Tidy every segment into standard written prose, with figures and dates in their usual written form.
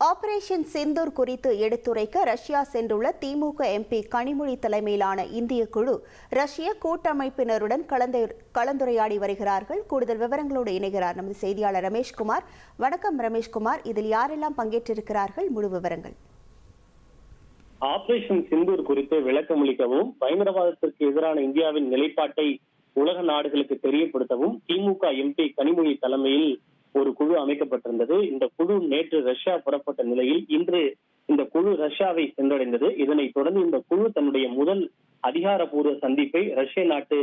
Operation Sindoor குறித்து எடுத்துரைக்க Russia சென்றுள்ள திமுக எம்பி கனிமொழி தலைமையிலான இந்திய குழு ரஷ்ய கூட்டமைப்பினருடன் கலந்துரையாடி வருகிறார்கள். கூடுதல் விவரங்களோடு இணைகிறார் நமது செய்தியாளர் ரமேஷ்குமார். வணக்கம் ரமேஷ்குமார், இதில் யாரெல்லாம் பங்கேற்றிருக்கிறார்கள்? முழு விவரங்கள். ஆபரேஷன் சிந்தூர் குறித்து விளக்கமளிக்கவும் பயங்கரவாதத்திற்கு எதிரான இந்தியாவின் நிலைப்பாட்டை உலக நாடுகளுக்கு தெரியப்படுத்தவும் திமுக எம்பி கனிமொழி தலைமையில் ஒரு குழு அமைக்கப்பட்டிருந்தது. இந்த குழு நேற்று ரஷ்யா புறப்பட்ட நிலையில் இன்று இந்த குழு ரஷ்யாவை சென்றடைந்தது. இதனைத் தொடர்ந்து இந்த குழு தன்னுடைய முதல் அதிகாரப்பூர்வ சந்திப்பை ரஷ்ய நாட்டு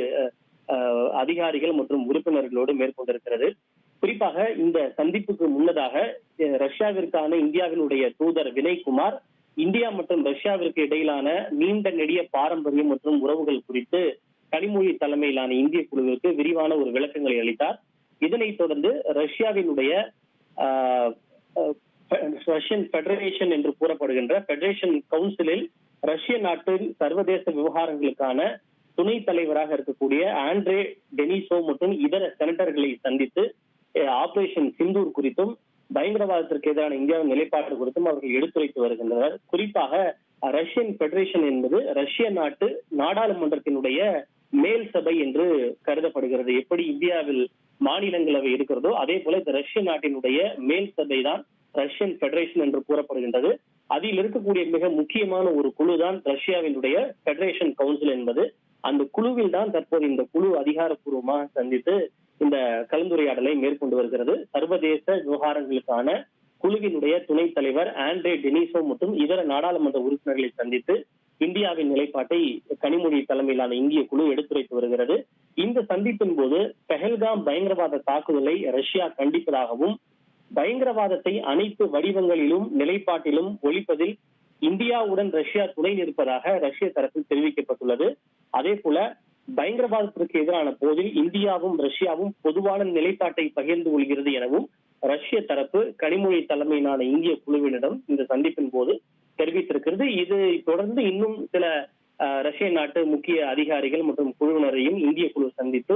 அதிகாரிகள் மற்றும் உறுப்பினர்களோடு மேற்கொண்டிருக்கிறது. குறிப்பாக இந்த சந்திப்புக்கு முன்னதாக ரஷ்யாவிற்கான இந்தியாவினுடைய தூதர் வினய்குமார் இந்தியா மற்றும் ரஷ்யாவிற்கு இடையிலான நீண்ட நெடிய பாரம்பரியம் மற்றும் உறவுகள் குறித்து கனிமொழி தலைமையிலான இந்திய குழுவிற்கு விரிவான ஒரு விளக்கங்களை அளித்தார். இதனைத் தொடர்ந்து ரஷ்யாவினுடைய ரஷ்யன் பெடரேஷன் என்று கூறப்படுகின்ற பெடரேஷன் கவுன்சிலில் ரஷ்ய நாட்டின் சர்வதேச விவகாரங்களுக்கான துணை தலைவராக இருக்கக்கூடிய ஆண்ட்ரே டெனிசோ மற்றும் இதர செனட்டர்களை சந்தித்து ஆபரேஷன் சிந்தூர் குறித்தும் பயங்கரவாதத்திற்கு எதிரான இந்தியாவின் நிலைப்பாடு குறித்தும் அவர்கள் எடுத்துரைத்து வருகின்றனர். குறிப்பாக ரஷ்யன் பெடரேஷன் என்பது ரஷ்ய நாட்டு நாடாளுமன்றத்தினுடைய மேல் சபை என்று கருதப்படுகிறது. எப்படி இந்தியாவில் மாநிலங்களவை இருக்கிறதோ அதே போல இந்த ரஷ்ய நாட்டினுடைய மேல் சபை தான் ரஷ்யன் பெடரேஷன் என்று கூறப்படுகின்றது. அதில் இருக்கக்கூடிய மிக முக்கியமான ஒரு குழு தான் ரஷ்யாவினுடைய பெடரேஷன் கவுன்சில் என்பது. அந்த குழுவில் தான் தற்போது இந்த குழு அதிகாரப்பூர்வமாக சந்தித்து இந்த கலந்துரையாடலை மேற்கொண்டு வருகிறது. சர்வதேச விவகாரங்களுக்கான குழுவினுடைய துணைத் தலைவர் ஆண்ட்ரே டெனிசோ மற்றும் இதர நாடாளுமன்ற உறுப்பினர்களை சந்தித்து இந்தியாவின் நிலைப்பாட்டை கனிமொழி தலைமையிலான இந்திய குழு எடுத்துரைத்து வருகிறது. இந்த சந்திப்பின் போது பெஹல்காம் பயங்கரவாத தாக்குதலை ரஷ்யா கண்டிப்பதாகவும் பயங்கரவாதத்தை அனைத்து வடிவங்களிலும் நிலைப்பாட்டிலும் ஒழிப்பதில் இந்தியாவுடன் ரஷ்யா துணை நிற்பதாக ரஷ்ய தரப்பில் தெரிவிக்கப்பட்டுள்ளது. அதே போல பயங்கரவாதத்திற்கு எதிரான போதில் இந்தியாவும் ரஷ்யாவும் பொதுவான நிலைப்பாட்டை பகிர்ந்து கொள்கிறது எனவும் ரஷ்ய தரப்பு கனிமொழி தலைமையிலான இந்திய குழுவினரிடம் இந்த சந்திப்பின் போது தெரிவித்திருக்கிறது. இது தொடர்ந்து இன்னும் சில ரஷ்ய நாட்டு முக்கிய அதிகாரிகள் மற்றும் குழுவினரையும் இந்திய குழு சந்தித்து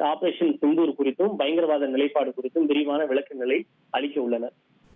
ஆபரேஷன் சிந்தூர் குறித்தும் பயங்கரவாத நிலைப்பாடு குறித்தும் விரிவான விளக்கங்களை அளிக்க உள்ளனர்.